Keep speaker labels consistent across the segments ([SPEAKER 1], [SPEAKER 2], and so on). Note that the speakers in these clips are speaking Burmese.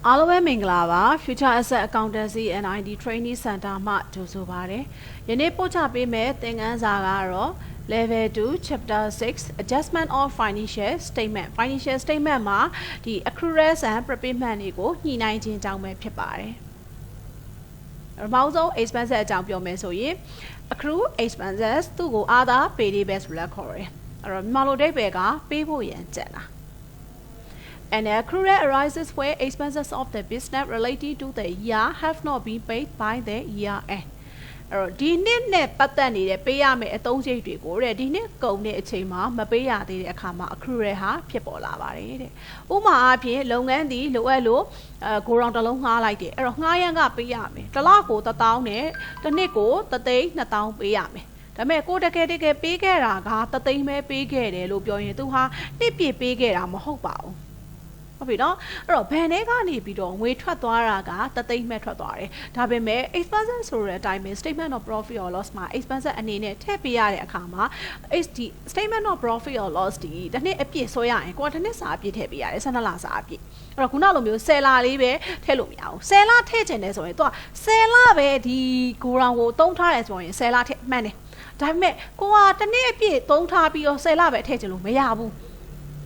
[SPEAKER 1] အားလုံးပဲမင်္ဂလာပါ Future Asset Accountancy and IT Training Center မှကြိုဆိုပါရစေ။ယနေ့ပို့ချပေးမယ့်သင်ခန်းစာကတော့ Level 2 Chapter 6 Adjustment of Financial Statement Financial Statement မှာဒီ accruals and prepayment တွေကိုညှိနှိုင်းခြင်းအကြောင်းပဲဖြစ်ပါတယ်။ပထမဆုံး expenses အကြောင်းပြောမယ်ဆိုရင် accrue expenses သူ့ကို other payables လို့ခေါ်တယ်။အဲ့တော့မြန်မာလိုအဓိပ္ပာယ်ကပေးဖို့ရန်ကြံတာ။ An accrual arises where expenses of the business related to the year have not been paid by the year end. အဲ့တော့ဒီနှစ်နဲ့ပတ်သက်နေတဲ့ပေးရမယ့်အသုံးစရိတ်တွေကိုတဲ့ဒီနှစ်ကုန်တဲ့အချိန်မှာမပေးရသေးတဲ့အခါမှာ accrual ဟာဖြစ်ပေါ်လာပါတယ်တဲ့။ဥပမာအားဖြင့်လုပ်ငန်းသည်လိုအပ်လို့ဂိုရောင်တစ်လုံးငှားလိုက်တယ်။အဲ့တော့ငှားရန်ကပေးရမယ်။တစ်လကို1000နဲ့တစ်နှစ်ကို3,2000ပေးရမယ်။ဒါပေမဲ့ကိုတကယ်ပေးခဲ့တာက3,000ပဲပေးခဲ့တယ်လို့ပြောရင်သူဟာနှစ်ပြည့်ပေးခဲ့တာမဟုတ်ပါဘူး။ဟုတ်ပြီနော်အဲ့တော့ဘဏ်ထဲကနေပြီးတော့ငွေထွက်သွားတာက3,000မဲ့ထွက်သွားတယ်ဒါပေမဲ့ expenses ဆိုတဲ့အတိုင်းပဲ statement of profit or loss မှာ expenses အနေနဲ့ထည့်ပေးရတဲ့အခါမှာ HD statement of profit or loss ဒီတစ်နှစ်အပြည့်ဆွဲရရင်ကိုကတစ်နှစ်စာအပြည့်ထည့်ပေးရတယ်12လစာအပြည့်အဲ့တော့ခုနလိုမျိုး10လလေးပဲထည့်လို့မရဘူး10လထည့်ချင်တယ်ဆိုရင်သူက10လပဲဒီဂိုရောင်ကိုတုံးထားတယ်ဆိုရင်10လထည့်မှန်တယ်ဒါပေမဲ့ကိုကတစ်နှစ်အပြည့်တုံးထားပြီးတော့10လပဲထည့်ချင်လို့မရဘူး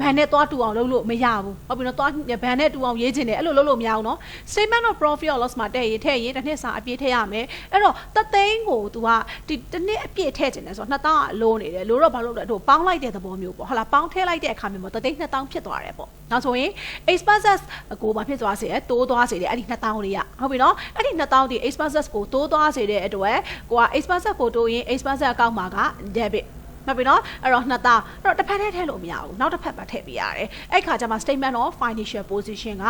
[SPEAKER 1] ဘဏ်နဲ့သွားတူအောင်လုပ်လို့မရဘူးဟုတ်ပြီနော်သွားဘဏ်နဲ့တူအောင်ရေးချင်တယ်အဲ့လိုလုပ်လို့မရဘူးနော် statement of profit or loss မှာထည့်ရင်တစ်နှစ်စာအပြည့်ထည့်ရမယ်အဲ့တော့3,000ကို तू ကဒီတစ်နှစ်အပြည့်ထည့်ချင်တယ်ဆိုတော့2,000အလိုးနေတယ်လို့တော့ဘာလို့လဲတို့ပေါင်းလိုက်တဲ့သဘောမျိုးပေါ့ဟုတ်လားပေါင်းထည့်လိုက်တဲ့အခါမျိုးမှာ3,200ဖြစ်သွားတယ်ပေါ့နောက်ဆိုရင် expenses ကိုဘာဖြစ်သွားစေလဲတိုးသွားစေတယ်အဲ့ဒီ2,000လေးကဟုတ်ပြီနော်အဲ့ဒီ2,000ဒီ expenses ကိုတိုးသွားစေတဲ့အတွက်ကိုက expenses ကိုတိုးရင် expenses အကောင့်မှာက debitဟုတ်ပြီနော်အဲ့တော့2000အဲ့တော့တစ်ဖက်ထည့်လို့မရဘူးနောက်တစ်ဖက်ပါထည့်ပေးရတယ်အဲ့ခါကျမှ statement of financial position က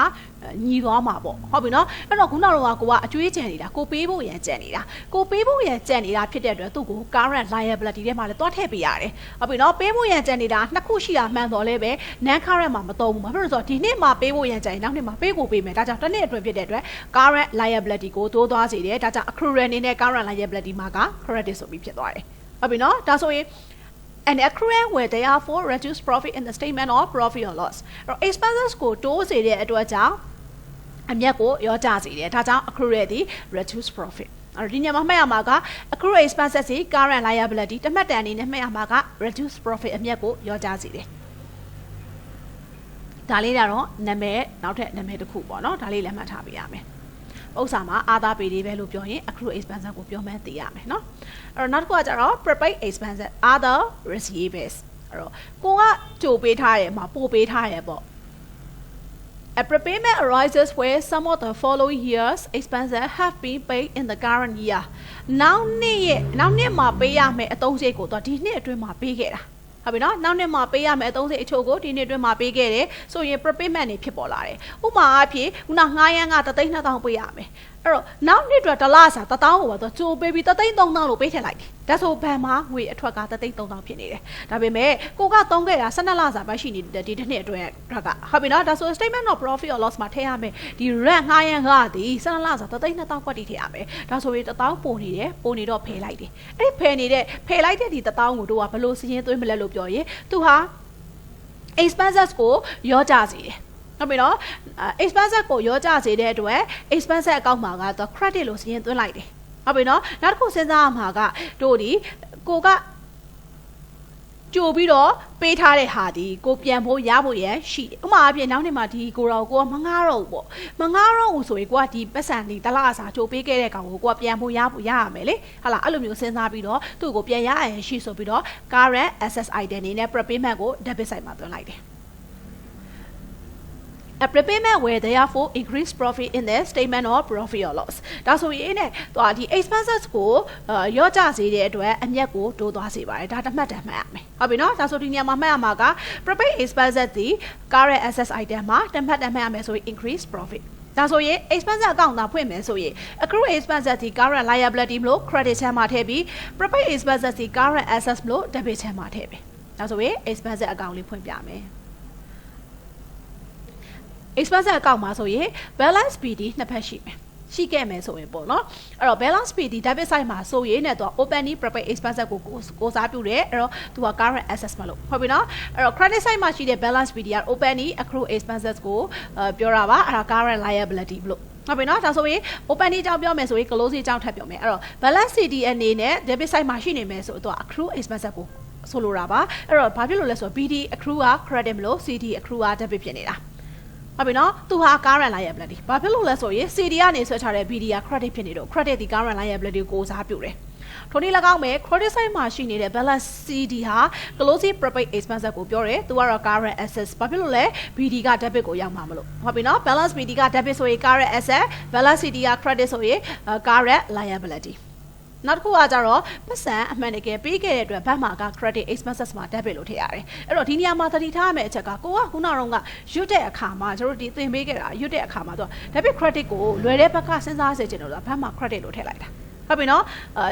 [SPEAKER 1] ညီသွားမှာပေါ့ဟုတ်ပြီနော်အဲ့တော့ခုနကတော့ကိုကအကျွေးကြံနေတာကိုပေးဖို့ရန်ကြံနေတာကိုပေးဖို့ရန်ကြံနေတာဖြစ်တဲ့အတွက်သူ့ကို current liability ထဲမှာလည်းတွားထည့်ပေးရတယ်ဟုတ်ပြီနော်ပေးဖို့ရန်ကြံနေတာနှစ်ခုရှိတာမှန်တော့လဲပဲ non current မှာမတော်ဘူးဘာဖြစ်လို့ဆိုတော့ဒီနှစ်မှာပေးဖို့ရန်ကြံရင်နောက်နှစ်မှာပေးကိုပေးမယ်ဒါကြောင့်တစ်နှစ်အတွင်းဖြစ်တဲ့အတွက် current liability ကိုတိုးသွားစေတယ်ဒါကြောင့် accrual အနေနဲ့ current liability မှာက credit ဆိုပြီးဖြစ်သွားတယ်ဟုတ်ပြီနော်ဒါဆိုရင်An accrual will therefore reduce profit in the statement of profit or loss. Expenses ကိုတိုးစေတဲ့အတွက်ကြောင့်အမြတ်ကိုရောကြစေတယ်။ဒါကြောင့် accrual ဒီ reduce profit. အဲ့ဒီညမှာမှတ်ရမှာက accrual expenses စီ current liability တမတ်တန်အနေနဲ့မှတ်ရမှာက reduce profit အမြတ်ကိုရောကြစေတယ်။ဒါလေးကတော့နာမည်နောက်ထပ်နာမည်တစ်ခုပေါ့နော်။ဒါလေးလည်းမှတ်ထားပေးရမယ်။ဥစ္စာမှာ other pay ပဲလို့ပြောရင် accrued expenses ကိုပြောမှန်းသိရမယ်နော်အဲ့တော့နောက်တစ်ခုကကျတော့ prepaid expenses other receivables အဲ့တော့ကိုကကြိုပေးထားတယ်မှာပို့ပေးထားတယ်ပေါ့ A prepayment arises where some of the following years expenses have been paid in the current year နောက်နှစ်မှာပေးရမယ်အသုံးစရိတ်ကိုတော့ဒီနှစ်အတွင်းမှာပေးခဲ့တာဟုတ်ပြီနော်နောက်နှစ်မှာပေးရမယ်အသုံးစရိတ်အချို့ကိုဒီနှစ်အတွင်းမှာပေးခဲ့တယ်ဆိုရင် prepayment တွေဖြစ်ပေါ်လာတယ်ဥပမာအဖြစ်ခုနငှားရမ်းက3,200ပေးရမယ်အဲ့တော့နောက်နှစ်အတွက်တစ်လစာ1,000ကိုတော့ကြိုပေးပြီး3,300လို့ပေးထည့်လိုက်တယ်ဒါဆိုဘဏ်မှာငွေအထွက်က3,300ဖြစ်နေတယ်ဒါပေမဲ့ကိုကသုံးခဲ့တာ12လစာပဲရှိနေတဲ့ဒီတစ်နှစ်အတွင်းကဟုတ်ပြီနော်ဒါဆို statement of profit or loss မှာထည့်ရမယ်ဒီ rent ငှားရမ်းကဒီ12လစာ3,200ကွက်တိထည့်ရမယ်ဒါဆိုရင်1,000ပိုနေတယ်ပိုနေတော့ဖယ်လိုက်တယ်အဲ့ဖယ်လိုက်တဲ့ဒီ1,000ကိုတို့ကဘယ်လိုစရင်းသွင်းမလဲလို့ပြောရင်သူဟာ expenses ကိုရောကြစေတယ်ဟုတ်ပြီနော် expenses ကိုရောကြစေတဲ့အတွက် expenses အကောင့်မှာကတော့ credit လို့စရင်းသွင်းလိုက်တယ်ဟုတ်ပြီနော်နောက်တစ်ခုစဉ်းစားရမှာကတို့ဒီကိုကကြိုပြီးတော့ပေးထားတဲ့ဟာဒီကိုပြန်ဖို့ရဖို့ရရှိတယ်ဥပမာအပြင်နောက်နေ့မှာဒီကိုတော့ကိုကမငားတော့ဘူးပေါ့မငားတော့ဘူးဆိုရင်ကိုကဒီပတ်စံဒီတလားစာကြိုပေးခဲ့တဲ့ကောင်ကိုကိုကပြန်ဖို့ရရမယ်လေဟာလားအဲ့လိုမျိုးစဉ်းစားပြီးတော့သူ့ကိုပြန်ရရင်ရှိဆိုပြီးတော့ current assets item အနေနဲ့ prepayment ကို debit side မှာသွင်းလိုက်တယ်A prepayment will therefore increase profit in the statement of profit or loss ဒါဆိုရင်ねဒီ expenses ကိုရောကြစေတဲ့အတွက်အမြတ်ကိုတိုးသွားစေပါတယ်ဒါတမှတ်တမ်းမှတ်ရမယ်ဟုတ်ပြီနော်ဒါဆိုဒီနေရာမှာမှတ်ရမှာက prepaid expenses ဒီ current assets item မှာတမှတ်တမ်းမှတ်ရမယ်ဆိုရင် increase profit ဒါဆိုရင် expenses အကောင့်သာဖွင့်မယ်ဆိုရင် accrued expenses ဒီ current liability မလို့ credit ချမ်းမှာထည့်ပြီး prepaid expenses ဒီ current assets မလို့ debit ချမ်းမှာထည့်ပြီးဒါဆိုရင် expenses အကောင့်လေးဖွင့်ပြမယ်expenses အကောင့်မှာဆိုရင် balance PD နှစ်ဖက်ရှိမယ် ရှိခဲ့မယ်ဆိုရင်ပေါ့နော်အဲ့တော့ balance pay ဒီ debit side မှာဆိုရင်နဲ့သူက openly prepaid expenses ကိုစားပြုတယ်အဲ့တော့သူက current assets မလို့ဟုတ်ပြီနော်အဲ့တော့ credit side မှာရှိတဲ့ balance pay က openly accrue expenses ကိုပြောတာပါအဲ့ဒါ current liability လို့ဟုတ်ပြီနော်ဒါဆိုရင် openly အကြောင်းပြောမယ်ဆိုရင် close အကြောင်းထပ်ပြောမယ်အဲ့တော့ balance CD အနေနဲ့ debit side မှာရှိနေမယ်ဆိုတော့ accrue expenses ကိုဆိုလိုတာပါအဲ့တော့ဘာဖြစ်လို့လဲဆိုတော့ BD accrue က credit မလို့ CD accrue က debit ဖြစ်နေတာဟုတ်ပြီနော်သူဟာ current liability ဘာဖြစ်လို့လဲဆိုရင် CD ကနေဆွဲထားတဲ့ BD က credit ဖြစ်နေတော့ credit ဒီ current liability ကိုစားပြုတယ်ထိုနည်း၎င်းပဲ credit side မှာရှိနေတဲ့ balance CD ဟာ closing prepaid expenses ကိုပြောတယ်သူကတော့ current assets ဘာဖြစ်လို့လဲ BD က debit ကိုရောက်မှာမလို့ဟုတ်ပြီနော် balance BD က debit ဆိုရင် current asset balance CD က credit ဆိုရင် current liabilityနောက်တစ်ခုကကြတော့ပတ်စံအမှန်တကယ်ပေးခဲ့တဲ့အတွက်ဘတ်မှာက credit expenses မှာ debit လို့ထည့်ရတယ်အဲ့တော့ဒီနေရာမှာသတိထားရမယ့်အချက်ကကိုကခုနကတော့ရွတ်တဲ့အခါမှာကျတို့ဒီသင်ပေးခဲ့တာရွတ်တဲ့အခါမှာသူက debit credit ကိုလွယ်တဲ့ဘက်ကစဉ်းစားစေချင်လို့ဘတ်မှာ credit လို့ထည့်လိုက်တာဟုတ်ပြီနော်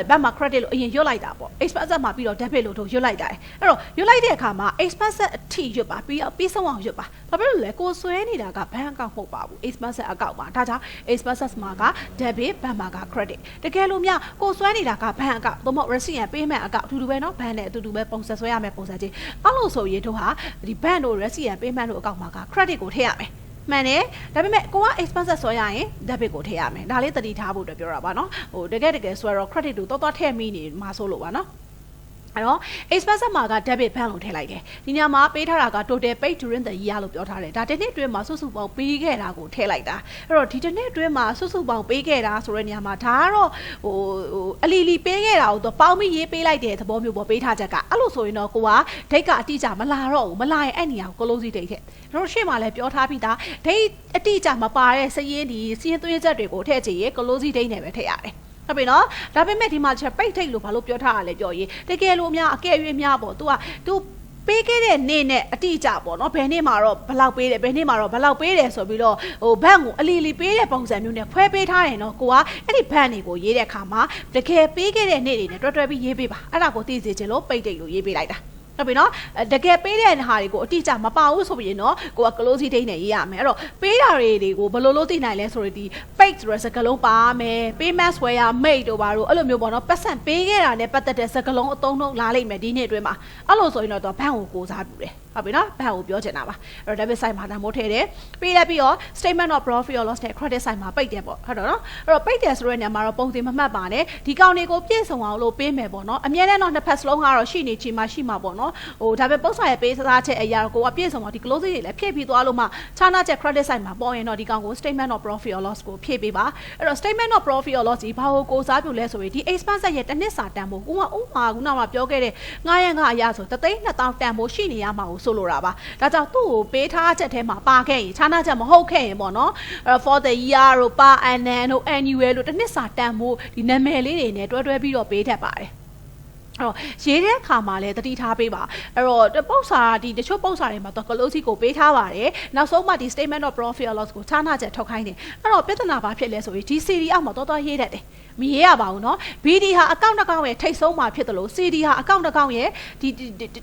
[SPEAKER 1] ဘတ်မှာ credit လို့အရင်ရွတ်လိုက်တာပေါ့ expenses မှာပြီးတော့ debit လို့တို့ရွတ်လိုက်တာအဲ့တော့ရွတ်လိုက်တဲ့အခါမှာ expenses အထိရွတ်ပါပြီးဆုံးအောင်ရွတ်ပါဘာဖြစ်လို့လဲကိုဆွဲနေတာကဘဏ်အကောင့်မဟုတ်ပါဘူး expenses အကောင့်ပါဒါကြောင့် expenses မှာက debit ဘဏ်မှာက credit တကယ်လို့များကိုဆွဲနေတာကဘဏ်အကောင့်သို့မဟုတ် receipt and payment အကောင့်အတူတူပဲနော်ဘဏ်နဲ့အတူတူပဲပုံစံဆွဲရမယ်ပုံစံချင်းအဲ့လိုဆိုရင်တို့ဟာဒီဘဏ်တို့ receipt and payment တို့အကောင့်မှာက credit ကိုထည့်ရမယ်မှန်တယ်ဒါပေမဲ့ကိုက expenses ဆွဲရရင် debit ကိုထည့်ရမယ်ဒါလေးသတိထားဖို့အတွက်ပြောတာပါနော်ဟိုတကယ်ဆွဲတော့ credit တို့တော်ထည့်မိနေမှာဆိုလို့ပါနော်အဲ့တော့ expenses မှာက debit ဘဏ်လို့ထည့်လိုက်တယ်ဒီညမှာပေးထားတာက total paid during the year လို့ပြောထားတယ်ဒါတစ်နှစ်အတွင်းမှာစုစုပေါင်းပေးခဲ့တာကိုထည့်လိုက်တာအဲ့တော့ဒီတစ်နှစ်အတွင်းမှာစုစုပေါင်းပေးခဲ့တာဆိုတဲ့ညမှာဒါကတော့ဟိုအလီလီပေးခဲ့တာကိုတော့ပေါင်းပြီးရေးပေးလိုက်တဲ့သဘောမျိုးပေါ့ပေးထားချက်ကအဲ့လိုဆိုရင်တော့ကိုက date ကအတိအကျမလာတော့ဘူးမလာရင်အဲ့နေရာကို close date ထည့်တို့ရှေ့မှာလည်းပြောထားပြီးသား date အတိအကျမပါတဲ့စည်ရင်းသွင်းချက်တွေကိုထည့်ချင်ရင် close date နဲ့ပဲထည့်ရတယ်ဟုတ်ပြီနော်ဒါပေမဲ့ဒီမှာချက်ပိတ်ထိတ်လို့ဘာလို့ပြောထားရလဲပြောရင်တကယ်လို့များအကဲရွေးများပေါ့ तू ပေးခဲ့တဲ့နေ့နဲ့အတိအကျပေါ့နော်ဘယ်နေ့မှာတော့ဘယ်လောက်ပေးတယ်ဘယ်နေ့မှာတော့ဘယ်လောက်ပေးတယ်ဆိုပြီးတော့ဟိုဘဏ်ကိုအလီလီပေးတဲ့ပုံစံမျိုးနဲ့ခွဲပေးထားတယ်နော်ကိုကအဲ့ဒီဘဏ်တွေကိုရေးတဲ့အခါမှာတကယ်ပေးခဲ့တဲ့နေ့တွေနဲ့တွဲပြီးရေးပေးပါအဲ့ဒါကိုသိစေချင်လို့ပိတ်တိတ်လို့ရေးပေးလိုက်တာဟုတ်ပြီနော်တကယ်ပေးတဲ့ဟာတွေကိုအတိအကျမပါဘူးဆိုပြီးနော်ကိုက close date နဲ့ရေးရမယ်အဲ့တော့ပေးတာတွေကိုဘယ်လိုလုပ်သိနိုင်လဲဆိုတော့ဒီ paid ဆိုတဲ့စကားလုံးပါမယ် payment ဆွဲရ made တို့ပါတို့အဲ့လိုမျိုးပေါ့နော်ပတ်စံပေးခဲ့တာနဲ့ပတ်သက်တဲ့စကားလုံးအသုံးလုံးလာလိမ့်မယ်ဒီနေ့အတွင်းမှာအဲ့လိုဆိုရင်တော့ဘဏ်ကိုစားပြုတယ်ဟုတ်ပြီနော်ဘဏ်ကိုပြောချင်တာပါအဲ့တော့ debit side မှာတန်ဖိုးထည့်တယ်ပေးလိုက်ပြီးတော့ statement of profit or loss နဲ့ credit side မှာပိတ်တယ်ပေါ့ဟုတ်တော့နော်အဲ့တော့ပိတ်တယ်ဆိုတဲ့နေရာမှာတော့ပုံစံမမှတ်ပါနဲ့ဒီကောင်တွေကိုပြည့်စုံအောင်လို့ပေးမယ်ပေါ့နော်အမြဲတမ်းတော့နှစ်ဖက်စလုံးကတော့ရှိနေချင်မှရှိမှာပေါ့နော်ဟိုဒါပေမဲ့ပုတ်စာရဲ့ပေးစားချက်အရာကိုကပြည့်စုံအောင်ဒီ close တွေလည်းဖြည့်ပြီးသွားလို့မှခြားနာချက် credit side မှာပေါ်ရင်တော့ဒီကောင်ကို statement of profit or loss ကိုဖြည့်ပေးပါအဲ့တော့ statement of profit or loss ဒီဘာကိုစားပြုလဲဆိုရင်ဒီ expense ရဲ့တစ်နှစ်စာတန်ဖိုးဥမာခုနကပြောခဲ့တဲ့9ရက်ကအရာဆို3,200တန်ဖိုးရှိနေရမှာကိုဆိုလိုတာပါဒါကြောင့်သူ့ကိုပေးထားချက်ထဲမှာပါခဲ့ရင်ခြားနာချက်မဟုတ်ခဲ့ရင်ပေါ့နော်အဲ့ for the year တို့ per annum တို့ annual တို့တစ်နှစ်စာတန်ဖိုးဒီနာမည်လေးတွေနဲ့တွဲပြီးတော့ပေးတတ်ပါတယ်အဲ့တော့ရေးတဲ့အခါမှာလည်းတတိထားပေးပါအဲ့တော့ပုတ်စာဒီတချို့ပုတ်စာတွေမှာတော့ close ကိုပေးထားပါတယ်နောက်ဆုံးမှဒီ statement of profit or loss ကိုခြားနာချက်ထုတ်ခိုင်းတယ်အဲ့တော့ပြဿနာဘာဖြစ်လဲဆိုရင်ဒီ CD အောက်မှာတော်ရေးတတ်တယ်မရေးရပါဘူးเนาะ BD ဟာအကောင့်တစ်ကောင်ရဲ့ထိတ်ဆုံးမှာဖြစ်တယ်လို့ CD ဟာအကောင့်တစ်ကောင်ရဲ့ဒီ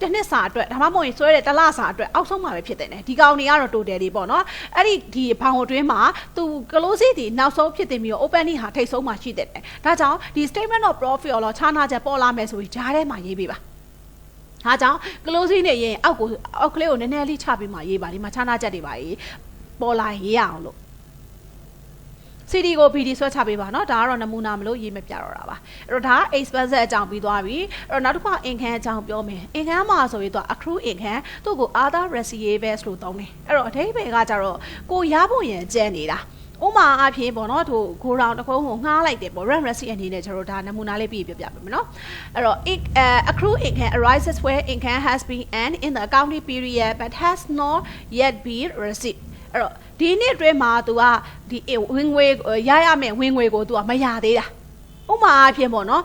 [SPEAKER 1] တစ်နှစ်စာအတွက်ဒါမှမဟုတ်ရင်ဆွဲတဲ့တစ်လစာအတွက်အောက်ဆုံးမှာပဲဖြစ်တယ်ねဒီကောင်တွေကတော့ total တွေပေါ့เนาะအဲ့ဒီဘောင်အတွင်းမှာသူ close ဒီနောက်ဆုံးဖြစ်တင်ပြီးတော့ opening ဟာထိတ်ဆုံးမှာရှိတယ်ဒါကြောင့်ဒီ statement of profit or loss ခြားနာချက်ပေါ်လာမယ်ဆိုရင်ဂျားထဲမှာရေးပေးပါဒါကြောင့် closing နဲ့ရင်အောက်ကလေးကိုနည်းနည်းလေးချပြီးမှရေးပါဒီမှာခြားနာချက်တွေပါရေးပေါ်လာရေးရအောင်လို့CD ကို BD ဆွဲချပေးပါเนาะဒါကတော့နမူနာမလို့ရေးမပြတော့တာပါအဲ့တော့ဒါ expense အကြောင်းပြီးသွားပြီအဲ့တော့နောက်တစ်ခါ income အကြောင်းပြောမယ် income မှာဆိုရင်တော့ accrue income သူ့ကို other receivables လို့သုံးတယ်အဲ့တော့အဓိပ္ပာယ်ကကြတော့ကိုရဖို့ရန်ကြံနေတာဥမာအဖြစ်ပေါ့နော်သူဂိုရောင်တစ်ခုံးကိုငှားလိုက်တယ်ပေါ့ rent receipt အနေနဲ့ကျွန်တော်ဒါနမူနာလေးပြပြမယ်နော်အဲ့တော့ accrue income arises where income has been earned in the accounting period but has not yet been received အဲ့တော့ဒီနေ့အတွင်းမှာသူကဒီဝင်ငွေရရမယ်ဝင်ငွေကိုသူကမရသေးတာဥမာအဖြစ်ပေါ့နော်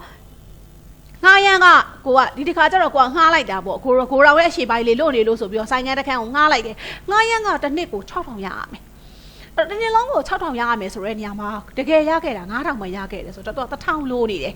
[SPEAKER 1] ငှားရန်ကကိုကဒီတစ်ခါကျတော့ကိုကငှားလိုက်တာပေါ့ကိုရောရဲ့အရှိပိုင်းလေးလို့နေလို့ဆိုပြီးတော့ဆိုင်ငန်းတစ်ခန်းကိုငှားလိုက်တယ်ငှားရန်ကတစ်နှစ်ကို 6,000 ရရမယ် တနေ့လုံးကို6000ရရမယ်ဆိုတဲ့နေရာမှာတကယ်ရခဲ့တာ9000ပဲရခဲ့တယ်ဆိုတော့1000လိုနေတယ်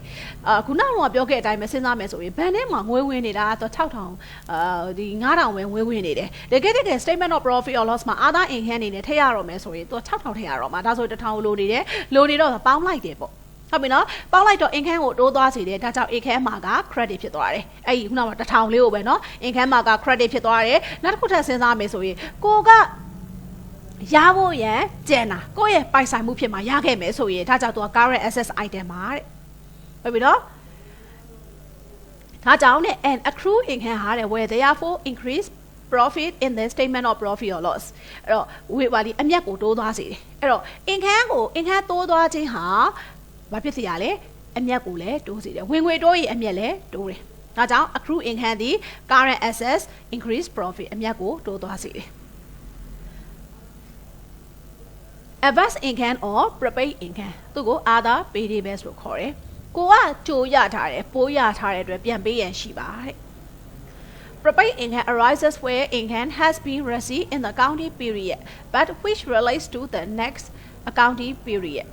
[SPEAKER 1] ခုနကတော့ပြောခဲ့အတိုင်းပဲစဉ်းစားမယ်ဆိုရင်ဘဏ်ထဲမှာငွေဝင်နေတာတော့6000ဒီ9000ပဲငွေဝင်နေတယ်တကယ် statement of profit or loss မှာ other income အနေနဲ့ထည့်ရတော့မယ်ဆိုရင်သူ6000ထည့်ရတော့မှာဒါဆို1000လိုနေတယ်လိုနေတော့ပေါင်းလိုက်တယ်ပေါ့ဟုတ်ပြီနော်ပေါင်းလိုက်တော့ income ကိုတိုးသွားစေတယ်ဒါကြောင့် income မှာက credit ဖြစ်သွားတယ်အဲ့ဒီခုနက1000လေးကိုပဲနော် income မှာက credit ဖြစ်သွားတယ်နောက်တစ်ခုထပ်စဉ်းစားမယ်ဆိုရင်ကိုကရဖို့ရန်ကျန်တာကိုယ့်ရဲ့ပိုင်ဆိုင်မှုဖြစ်မှာရခဲ့မယ်ဆိုရင်ဒါကြောင့်သူက current assets item ပါတဲ့ဟုတ်ပြီနော်ဒါကြောင့်နဲ့ an accrued income ဟာတဲ့ where therefore increase profit in the statement of profit or loss အဲ့တော့ဝေပါလီအမြတ်ကိုတိုးသွားစေတယ်အဲ့တော့ income တိုးသွားခြင်းဟာဘာဖြစ်စေရလဲအမြတ်ကိုလည်းတိုးစေတယ်ဝင်ငွေတိုးရင်အမြတ်လည်းတိုးတယ်ဒါကြောင့် accrued income ဒီ current assets increase profit အမြတ်ကိုတိုးသွားစေတယ် advance income or prepaid income သူကို other payables လို့ခေါ်တယ်ကိုကကြိုရထားတယ်ပိုးရထားတဲ့အတွက်ပြန်ပေးရန်ရှိပါတဲ့ prepaid income arises where income has been received in the accounting period but which relates to the next accounting period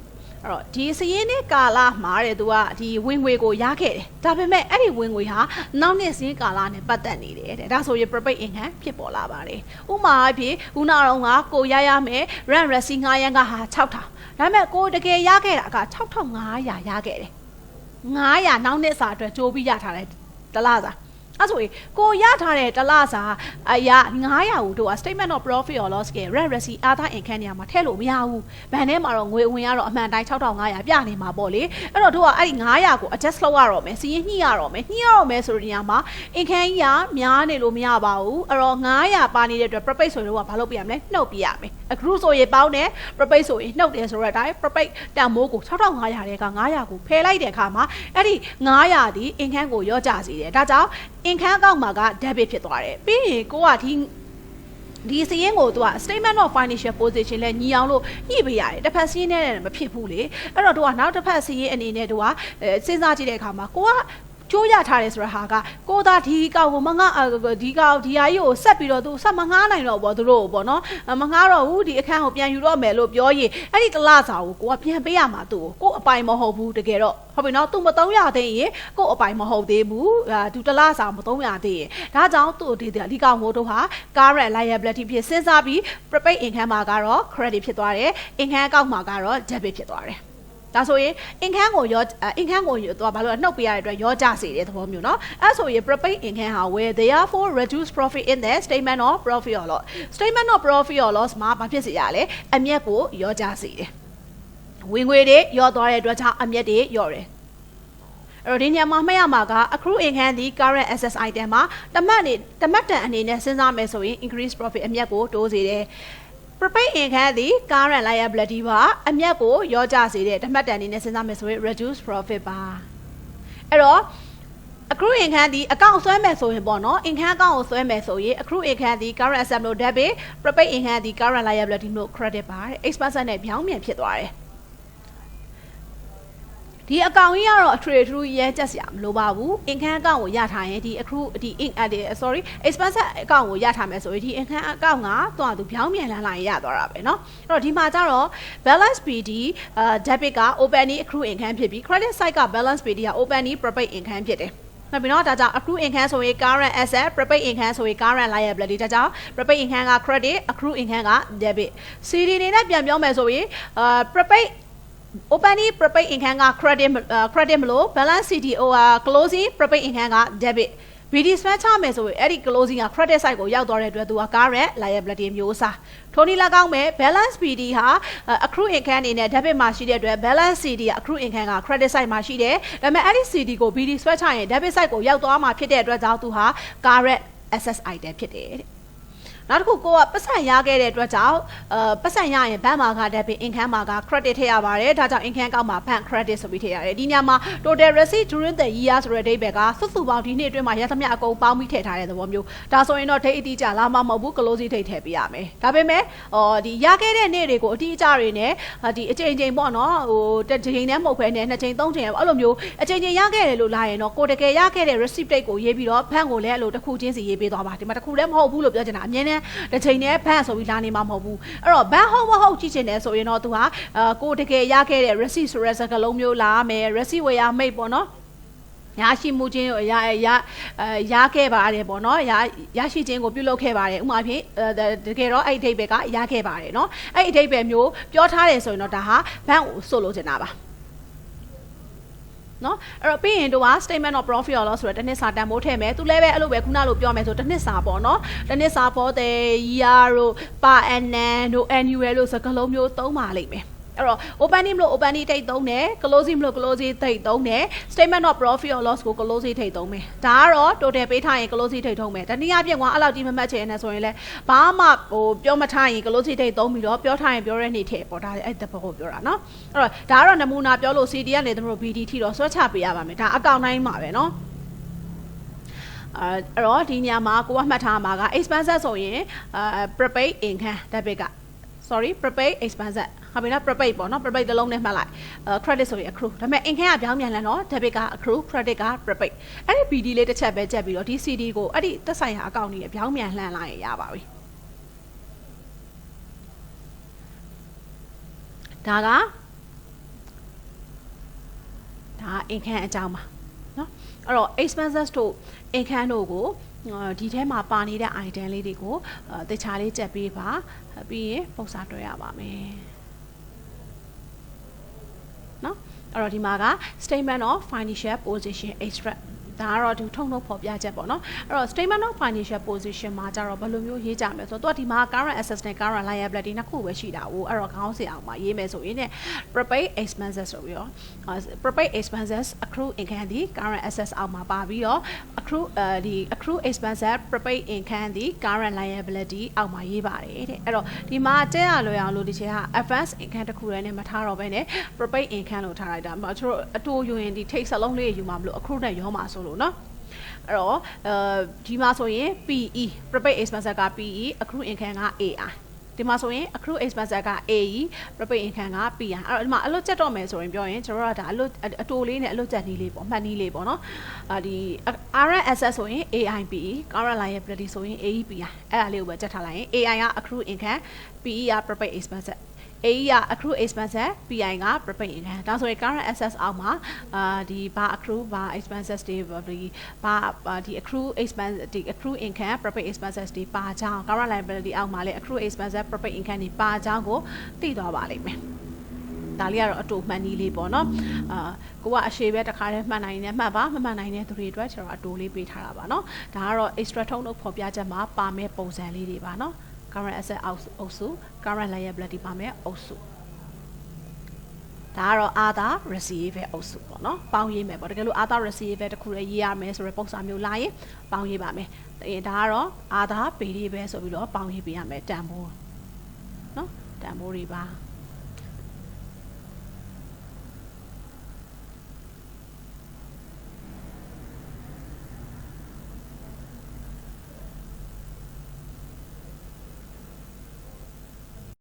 [SPEAKER 1] အဲ့တော့ဒီစရင်းနဲ့ကာလမှာတဲ့သူကဒီဝင်ငွေကိုရခဲ့တယ်ဒါပေမဲ့အဲ့ဒီဝင်ငွေဟာနောက်နှစ်စရင်းကာလနဲ့ပတ်သက်နေတယ်တဲ့ဒါဆိုရင် prepaid income ဖြစ်ပေါ်လာပါတယ်ဥမာအဖြစ်ဦးနာတော်ကကိုရမယ် rent receipt ငှားရမ်းကဟာ6000ဒါပေမဲ့ကိုတကယ်ရခဲ့တာက6500ရခဲ့တယ်900နောက်နှစ်စာအတွက်ကြိုးပြီးရထားတယ်တလားစာအဲ့ဆိုရင်ကိုရထားတဲ့တလားစာအရာ900ကိုတို့က statement of profit or loss က rent receipt other income နေရာမှာထည့်လို့မရဘူးဘဏ်ထဲမှာတော့ငွေဝင်ရတော့အမှန်တိုင်း6500ပြနေမှာပေါ့လေအဲ့တော့တို့ကအဲ့ဒီ900ကို adjust လုပ်ရတော့မယ်စီးရင်ညှိရတော့မယ်ဆိုတဲ့နေရာမှာ income ကြီးကများနေလို့မရပါဘူးအဲ့တော့900ပါနေတဲ့အတွက် prepaid ဆိုရင်တို့ကဘာလုပ်ပြရမလဲနှုတ်ပြရမယ် accrue ဆိုရင်ပေါင်းတယ် prepaid ဆိုရင်နှုတ်တယ်ဆိုတော့အတိုင်း prepaid တန်မိုးကို6500တဲ့က900ကိုဖယ်လိုက်တဲ့အခါမှာအဲ့ဒီ900ဒီ income ကိုရော့ကျစေတယ်ဒါကြောင့်income အကောင့်မှာက debit ဖြစ်သွားတယ်ပြီးရင်ကိုကဒီစရင်းကိုသူက statement of financial position လဲညီအောင်လို့ညှိပေးရတယ်တစ်ဖက်စရင်းနဲ့မဖြစ်ဘူးလေအဲ့တော့သူကနောက်တစ်ဖက်စရင်းအနေနဲ့သူကစဉ်းစားကြည့်တဲ့အခါမှာကိုကကျိုးရထားတယ်ဆိုတဲ့ဟာကကိုသားဒီကောင်ကိုမငါဒီကောင်ဒီဟာကြီးကိုဆက်ပြီးတော့သူဆက်မငားနိုင်တော့ဘောသူတို့ပေါ့နော်မငားတော့ဘူးဒီအခန်းကိုပြန်ယူတော့မယ်လို့ပြောရင်အဲ့ဒီတလစာကိုကိုကပြန်ပေးရမှာသူကိုအပိုင်မဟုတ်ဘူးတကယ်တော့ဟုတ်ပြီနော်သူမသုံးရသေးရင်ကိုအပိုင်မဟုတ်သေးဘူးသူတလစာမသုံးရသေးရင်ဒါကြောင့်သူဒီကောင်ကိုတို့ဟာ current liability ဖြစ်စဉ်းစားပြီး prepaid income မှာကတော့ credit ဖြစ်သွားတယ် income အကောင့်မှာကတော့ debit ဖြစ်သွားတယ်ဒါဆိုရင် income ကိုတော့ဘာလို့နှုတ်ပေးရတဲ့အတွက်ရောကြစေတဲ့သဘောမျိုးเนาะအဲ့ဆိုရင် prepaid incomeဟာ where therefore reduce profit in the statement of profit or loss statement of profit or loss မှာဘာဖြစ်စေရလဲအမြတ်ကိုရောကြစေတယ်ဝင်ငွေတွေရောသွားတဲ့အတွက်ကြောင့်အမြတ်တွေရောတယ်အဲ့တော့ဒီညမှာမှတ်ရမှာက accrue income ဒီ current assets item မှာတမတ်တန်အနေနဲ့စဉ်းစားမယ်ဆိုရင် increase profit အမြတ်ကိုတိုးစေတယ်prepaid income ဒီ current liability ပါအမြတ်ကိုရောကြစေတဲ့တမတ်တန်အနေနဲ့စဉ်းစားမယ်ဆိုရင် reduce profit ပါအဲ့တော့ accrue income ဒီအကောင့်ဆွဲမယ်ဆိုရင်ပေါ့နော် income အကောင့်ကိုဆွဲမယ်ဆိုရင် accrue income ဒီ current asset လို့ debit prepaid income ဒီ current liability လို့ credit ပါတဲ့ expense နဲ့ပြောင်းပြန်ဖြစ်သွားတယ်ဒီအကောင့်ကြီးကတော့ trade through ရဲချက်စရာမလိုပါဘူး income အကောင့်ကိုရထားရင်ဒီ accrue ဒီ expense အကောင့်ကိုရထားမယ်ဆိုရင်ဒီ income အကောင့်ကသူပြောင်းပြန်လာလိုက်ရသွားတာပဲเนาะအဲ့တော့ဒီမှာကျတော့ balance PD debit က opening accrue income ဖြစ်ပြီး credit side က balance PD က opening prepaid income ဖြစ်တယ်ဟုတ်ပြီနော်ဒါကြောင့် accrue income ဆိုရင် current asset prepaid income ဆိုရင် current liability ဒါကြောင့် prepaid income က credit accrue income က debit CD နေနဲ့ပြန်ပြောမယ်ဆိုရင်prepaid opening prepaid income က credit မလို့ balance CDO က closing prepaid income က debit BD spend ချမယ်ဆိုရင်အဲ့ဒီ closing က credit side ကိုရောက်သွားတဲ့အတွက်သူက current liability မျိုးစားထိုနည်း၎င်းပဲ balance PD ဟာ accrue income အနေနဲ့ debit မှာရှိတဲ့အတွက် balance CD က accrue income က credit side မှာရှိတယ်ဒါပေမဲ့အဲ့ဒီ CD ကို BD spend ချရင် debit side ကိုရောက်သွားမှာဖြစ်တဲ့အတွက်ကြောင့်သူဟာ current assets item ဖြစ်တယ်တဲ့နောက်တစ်ခုကိုကပတ်စံရခဲ့တဲ့အတွက်ကြောင့်ပတ်စံရရင်ဘဏ်မှာက debit income မှာက credit ထည့်ရပါတယ်ဒါကြောင့် income ကောက်မှာ bank credit ဆိုပြီးထည့်ရတယ်ဒီညမှာ total receipt during the year ဆိုတဲ့ date ပဲကစုစုပေါင်းဒီနေ့အတွင်းမှာရသမျှအကုန်ပေါင်းပြီးထည့်ထားတဲ့သဘောမျိုးဒါဆိုရင်တော့ date အတိအကျလာမှမဟုတ်ဘူး closing date ထည့်ပေးရမယ်ဒါပေမဲ့ဒီရခဲ့တဲ့နေ့တွေကိုအတိအကျတွေနဲ့ဒီအချိန်ပေါ့နော်ဟိုတစ်ချိန်နဲ့မဟုတ်ဘဲနဲ့2ချိန်3ချိန်အဲ့လိုမျိုးအချိန်ရခဲ့တယ်လို့လာရင်တော့ကိုတကယ်ရခဲ့တဲ့ receipt date ကိုရေးပြီးတော့ဘဏ်ကိုလည်းအဲ့လိုတစ်ခုချင်းစီရေးပေးသွားပါဒီမှာတစ်ခုလည်းမဟုတ်ဘူးလို့ပြောချင်တာအမြဲတမ်း တစ်ချိန်နဲ့ဘန်ဆိုပြီးလာနေမှာမဟုတ်ဘူးအဲ့တော့ဘန်ဟုတ်မဟုတ်ကြည့်ချင်တယ်ဆိုရင်တော့သူဟာကိုတကယ်ရခဲ့တဲ့ receipt ဆိုတဲ့စကားလုံးမျိုးလာမယ် receipt ဝယ်ရမိတ်ပေါ့နော်ရရှိမှုချင်းရခဲ့ပါတယ်ပေါ့နော်ရရှိခြင်းကိုပြုလုပ်ခဲ့ပါတယ်ဥပမာဖြင့်တကယ်တော့အဲ့အဓိပ္ပာယ်ကရခဲ့ပါတယ်နော်အဲ့အဓိပ္ပာယ်မျိုးပြောထားတယ်ဆိုရင်တော့ဒါဟာဘန်ကိုဆိုလိုချင်တာပါနော်အဲ့တော့ပြီးရင်တို့က statement of profit or loss ဆိုတဲ့တစ်နှစ်စာတန်ဖိုးထည့်မယ်သူလည်းပဲအဲ့လိုပဲခုနလိုပြောမယ်ဆိုတစ်နှစ်စာပေါ့နော်တစ်နှစ်စာ for the year တို့ per annum တို့ annual လို့စကားလုံးမျိုးသုံးပါလိမ့်မယ်အဲ့တော့ opening လို့ opening ထိတ်သုံးတယ် closing လို့ closing ထိတ်သုံးတယ် statement of profit or loss ကို closing ထိတ်သုံးမယ်ဒါကတော့ total ပေးထားရင် closing ထိတ်သုံးမယ်တနည်းအားဖြင့်ကအဲ့လောက်ကြီးမမှတ်ချင်နေဆိုရင်လည်းဘာမှပြောမထားရင် closing ထိတ်သုံးပြီးတော့ပြောထားရင်ပြောရနေထည့်ပေါ့ဒါအဲ့တဘောကိုပြောတာနော်အဲ့တော့ဒါကတော့နမူနာပြောလို့ CD ကနေတို့ BD ထိတော့ဆွဲချပေးရပါမယ်ဒါအကောင့်တိုင်းမှာပဲနော်အဲ့တော့ဒီညမှာကိုကမှတ်ထားမှာက expenses ဆိုရင်prepaid income debit က sorry prepaid expenses ဟုတ်ပြီနော် prepaid ပေါ့နော် prepaid တစ်လုံးနဲ့မှတ်လိုက်credit ဆိုရင် accrue ဒါပေမဲ့ income ကပြောင်းပြန်လဲနော် debit က accrue credit က prepaid အဲ့ဒီ BD လေးတစ်ချက်ပဲကြက်ပြီးတော့ဒီ CD ကိုအဲ့ဒီသက်ဆိုင်ရာအကောင့်ကြီးပြောင်းပြန်လှန်လိုက်ရပါပြီဒါကincome အကြောင်းပါနော်အဲ့တော့ expenses တို့ income တို့ကိုဒီထဲမှာပါနေတဲ့ item လေးတွေကိုတခြားလေးကြက်ပေးပါပြီးရင်ပုံစံတွေ့ရပါမယ်နော်အဲ့တော့ဒီမှာက statement of financial position extract ဒါကတော့ဒီထုံထုံဖော်ပြချက်ပေါ့နော်အဲ့တော့ statement of financial position မှာကျတော့ဘယ်လိုမျိုးရေးကြမလဲဆိုတော့ဒီမှာ current assets နဲ့ current liability နှစ်ခုပဲရှိတာကိုအဲ့တော့ခေါင်းစဉ်အောင်မှာရေးမယ်ဆိုရင်ね prepaid expenses ဆိုပြီးတော့ prepaid expenses accrue income ဒီ current assets အောင်မှာပါပြီးတော့ accrue expenses prepaid income ဒီ current liability အောင်မှာရေးပါတယ်တဲ့အဲ့တော့ဒီမှာတဲရလွယ်အောင်လို့ဒီချက်က advance income တစ်ခုတည်းနဲ့မထားတော့ဘဲနဲ့ prepaid income လို့ထားလိုက်တာကျွန်တော်အတူယူရင်ဒီ take စလုံးလေးယူမှာမလို့ accrue နဲ့ရောမှာဆိုလို့နော်အဲ့တော့ဒီမှာဆိုရင် PE prepaid expenses က PE accrue income က AI ဒီမှာဆိုရင် accrue expenses က AE prepaid income က PI အဲ့တော့ဒီမှာအလွတ်ချက်တော့မယ်ဆိုရင်ပြောရင်ကျွန်တော်တို့ကဒါအတိုလေးနဲ့အလွတ်ချက်နည်းလေးပေါ့မှတ်နည်းလေးပေါ့နော်ဒီ current asset ဆိုရင် AI PE current liability ဆိုရင် AE PI အဲ့ဒါလေးကိုပဲချက်ထားလိုက်ရင် AI က accrue income PE က prepaid expenses AE က accrue expenses PI က prepaid income ဒါဆိုရင် current assets အောက်မှာဒီဘာ accrue ဘာ expenses တွေဒီ accrue expense ဒီ accrue income prepaid expenses တွေပါကြောင်း current liability အောက်မှာလည်း accrue expenses prepaid income တွေပါကြောင်းကိုသိသွားပါလိမ့်မယ်ဒါလေးကတော့အတူမှန်နည်းလေးပေါ့နော်ကိုကအရှေ့ပဲတစ်ခါတည်းမှတ်နိုင်နေမှတ်ပါမမှတ်နိုင်တဲ့သူတွေအတွက်ကျွန်တော်အတူလေးပေးထားတာပါနော်ဒါကတော့ extra ထုံးလို့ဖော်ပြချက်မှာပါမဲ့ပုံစံလေးတွေပါနော်current asset အုပ်စု current liability ပါမယ်အုပ်စုဒါကတော့ other receivable အုပ်စုပေါ့နော်ပေါင်းရေးမယ်ပေါ့တကယ်လို့ other receivable တခုလည်းရေးရမယ်ဆိုရယ်ပုံစံမျိုးလာရင်ပေါင်းရေးပါမယ်ဒါကတော့ other payable ဆိုပြီးတော့ပေါင်းရေးပေးရမယ်တန်ဖိုးနော်တန်ဖိုးတွေပါ